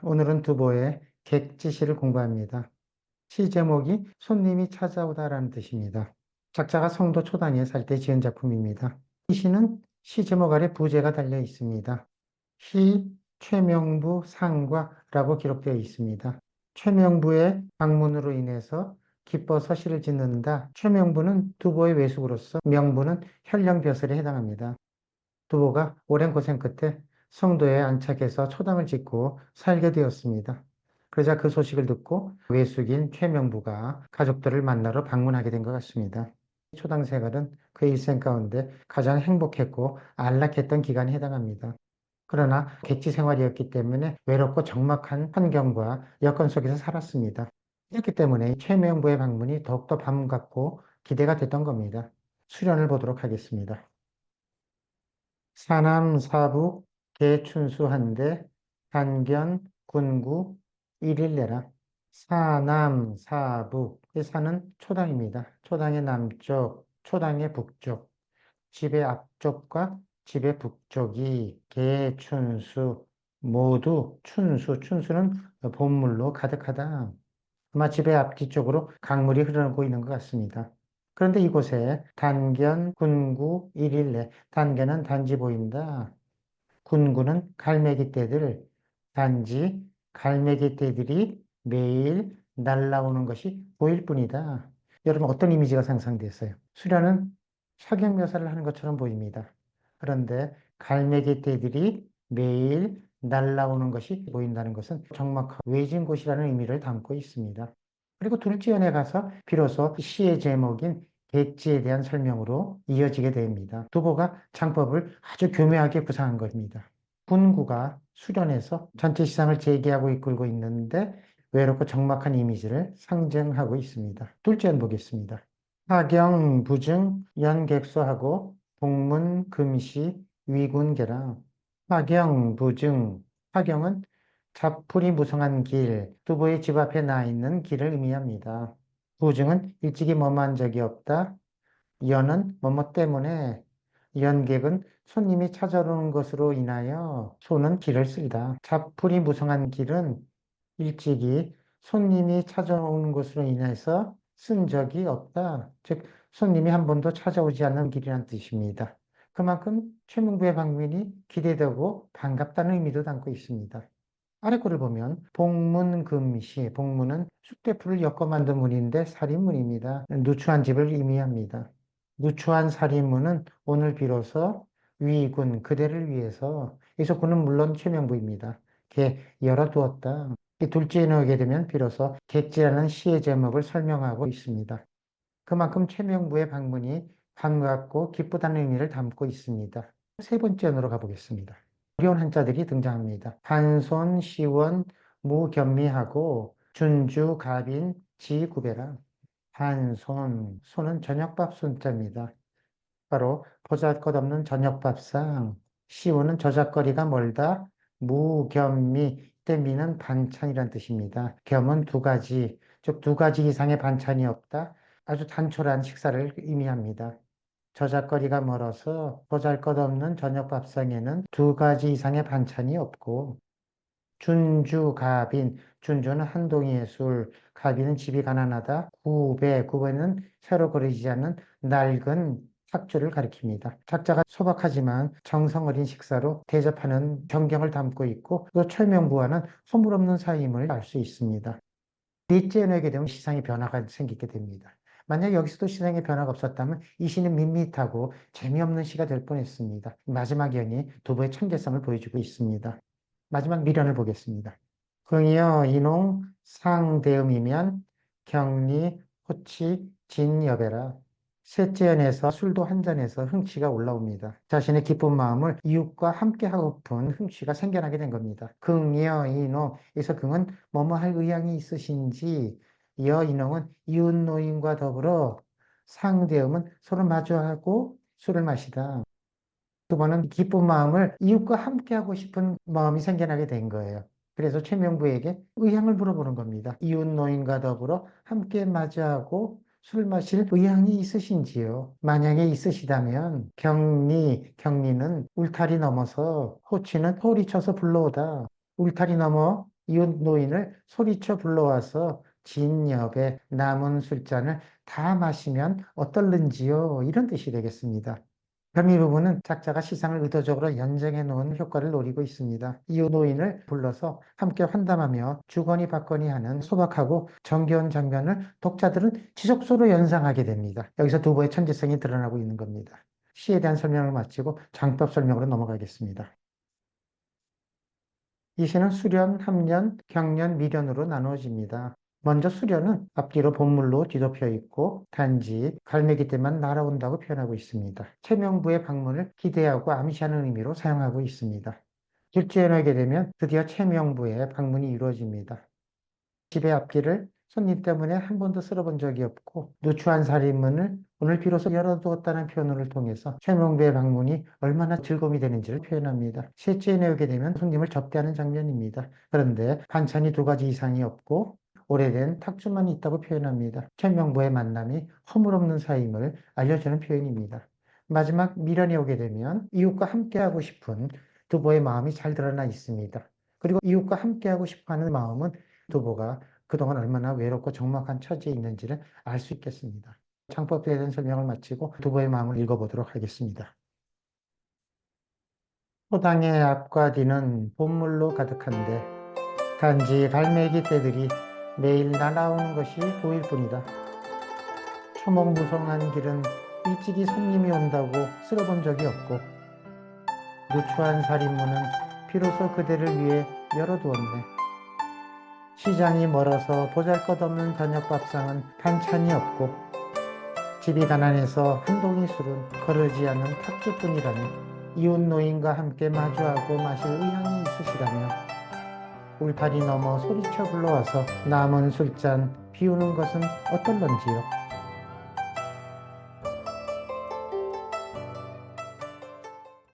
오늘은 두보의 객지시를 공부합니다. 시 제목이 손님이 찾아오다라는 뜻입니다. 작자가 성도 초당에 살 때 지은 작품입니다. 이 시는 시 제목 아래 부제가 달려 있습니다. 시 최명부 상과라고 기록되어 있습니다. 최명부의 방문으로 인해서 기뻐서 시를 짓는다. 최명부는 두보의 외숙으로서 명부는 현령벼슬에 해당합니다. 두보가 오랜 고생 끝에 성도에 안착해서 초당을 짓고 살게 되었습니다. 그러자 그 소식을 듣고 외숙인 최명부가 가족들을 만나러 방문하게 된 것 같습니다. 초당 생활은 그의 일생 가운데 가장 행복했고 안락했던 기간에 해당합니다. 그러나 객지 생활이었기 때문에 외롭고 적막한 환경과 여건 속에서 살았습니다. 그렇기 때문에 최명부의 방문이 더욱더 반갑고 기대가 됐던 겁니다. 수련을 보도록 하겠습니다. 사남사북 개춘수한데 단견 군구 일일내라. 사남사북. 이 사는 초당입니다. 초당의 남쪽, 초당의 북쪽, 집의 앞쪽과 집의 북쪽이 개춘수 모두 춘수는 본물로 가득하다. 아마 집의 앞뒤쪽으로 강물이 흐르고 있는 것 같습니다. 그런데 이곳에 단견, 군구, 일일내, 단견은 단지 보인다. 군구는 갈매기 떼들, 단지 갈매기 떼들이 매일 날아오는 것이 보일 뿐이다. 여러분 어떤 이미지가 상상됐어요? 수련은 석양 묘사를 하는 것처럼 보입니다. 그런데 갈매기 떼들이 매일 날아오는 것이 보인다는 것은 적막하고 외진 곳이라는 의미를 담고 있습니다. 그리고 둘째 연에 가서 비로소 시의 제목인 객지에 대한 설명으로 이어지게 됩니다. 두보가 창법을 아주 교묘하게 구상한 겁니다. 군구가 수련해서 전체 시상을 재개하고 이끌고 있는데 외롭고 적막한 이미지를 상징하고 있습니다. 둘째 연 보겠습니다. 하경, 부증, 연객소하고 복문, 금시, 위군계라. 하경, 부증. 하경은 자풀이 무성한 길, 두보의 집 앞에 나 있는 길을 의미합니다. 부증은 일찍이 머무한 적이 없다. 연은 뭐뭐 때문에, 연객은 손님이 찾아오는 것으로 인하여 소는 길을 쓸다. 자풀이 무성한 길은 일찍이 손님이 찾아오는 것으로 인해서 쓴 적이 없다. 즉, 손님이 한 번도 찾아오지 않는 길이란 뜻입니다. 그만큼 최문구의 방문이 기대되고 반갑다는 의미도 담고 있습니다. 아래 거를 보면 복문금시, 복문은 쑥대풀을 엮어 만든 문인데 살인문입니다. 누추한 집을 의미합니다. 누추한 살인문은 오늘 비로소 위군, 그대를 위해서, 여기서 군은 물론 최명부입니다. 개 열어두었다. 이 둘째에 넣게 되면 비로소 객지라는 시의 제목을 설명하고 있습니다. 그만큼 최명부의 방문이 반갑고 기쁘다는 의미를 담고 있습니다. 세 번째 연으로 가보겠습니다. 어려운 한자들이 등장합니다. 한손, 시원, 무견미하고 준주, 갑인, 지구배라. 한손, 손은 저녁밥 손자입니다. 바로 보잘것없는 저녁밥상. 시원은 저작거리가 멀다. 무견미, 때 미는 반찬이란 뜻입니다. 겸은 두 가지, 즉 두 가지 이상의 반찬이 없다. 아주 단촐한 식사를 의미합니다. 저작거리가 멀어서 보잘것없는 저녁밥상에는 두 가지 이상의 반찬이 없고, 준주, 갑인, 준주는 한 동이의 술, 갑인은 집이 가난하다, 구배는 새로 그리지 않는 낡은 삭주를 가리킵니다. 작자가 소박하지만 정성 어린 식사로 대접하는 정경을 담고 있고, 또 철명부와는 허물없는 사이임을 알 수 있습니다. 넷째 연에게 되면 시상의 변화가 생기게 됩니다. 만약 여기서도 시상의 변화가 없었다면 이 시는 밋밋하고 재미없는 시가 될 뻔했습니다. 마지막 연이 두부의 천재성을 보여주고 있습니다. 마지막 미련을 보겠습니다. 긍이어 인홍 상대음이면 격리 호치 진여배라. 셋째 연에서 술도 한 잔에서 흥취가 올라옵니다. 자신의 기쁜 마음을 이웃과 함께 하고픈 흥취가 생겨나게 된 겁니다. 긍이어 인홍, 에서 긍은 뭐뭐 할 의향이 있으신지, 여 인홍은 이웃 노인과 더불어, 상대음은 서로 마주하고 술을 마시다. 두 번은 기쁜 마음을 이웃과 함께하고 싶은 마음이 생겨나게 된 거예요. 그래서 최명부에게 의향을 물어보는 겁니다. 이웃 노인과 더불어 함께 맞이하고 술 마실 의향이 있으신지요? 만약에 있으시다면 경리는 울타리 넘어서, 호치는 소리쳐서 불러오다. 울타리 넘어 이웃 노인을 소리쳐 불러와서 진 옆에 남은 술잔을 다 마시면 어떨는지요? 이런 뜻이 되겠습니다. 별미 부분은 작자가 시상을 의도적으로 연정해 놓은 효과를 노리고 있습니다. 이웃 노인을 불러서 함께 환담하며 주거니 받거니 하는 소박하고 정겨운 장면을 독자들은 지속적으로 연상하게 됩니다. 여기서 두보의 천재성이 드러나고 있는 겁니다. 시에 대한 설명을 마치고 장법 설명으로 넘어가겠습니다. 이 시는 수련, 함련, 경련, 미련으로 나누어집니다. 먼저 수련은 앞뒤로 본물로 뒤덮여 있고 단지 갈매기 때만 날아온다고 표현하고 있습니다. 최명부의 방문을 기대하고 암시하는 의미로 사용하고 있습니다. 둘째에 놓게 되면 드디어 최명부의 방문이 이루어집니다. 집의 앞길을 손님 때문에 한 번도 쓸어본 적이 없고 누추한 살인문을 오늘 비로소 열어두었다는 표현을 통해서 최명부의 방문이 얼마나 즐거움이 되는지를 표현합니다. 셋째에 내오게 되면 손님을 접대하는 장면입니다. 그런데 반찬이 2가지 이상이 없고 오래된 탁주만 있다고 표현합니다. 최명부의 만남이 허물없는 사임을 알려주는 표현입니다. 마지막 미련에 오게 되면 이웃과 함께하고 싶은 두보의 마음이 잘 드러나 있습니다. 그리고 이웃과 함께하고 싶어하는 마음은 두보가 그동안 얼마나 외롭고 적막한 처지에 있는지를 알 수 있겠습니다. 창법에 대한 설명을 마치고 두보의 마음을 읽어보도록 하겠습니다. 호당의 앞과 뒤는 봄물로 가득한데 단지 갈매기 떼들이 매일 날아오는 것이 보일 뿐이다. 초목무성한 길은 일찍이 손님이 온다고 쓸어본 적이 없고 누추한 살인문은 비로소 그대를 위해 열어두었네. 시장이 멀어서 보잘것없는 저녁밥상은 반찬이 없고 집이 가난해서 한 동이 술은 거르지 않은 탁주뿐이라니 이웃 노인과 함께 마주하고 마실 의향이 있으시다며 울타리 넘어 소리쳐 불러와서 남은 술잔 비우는 것은 어떨런지요?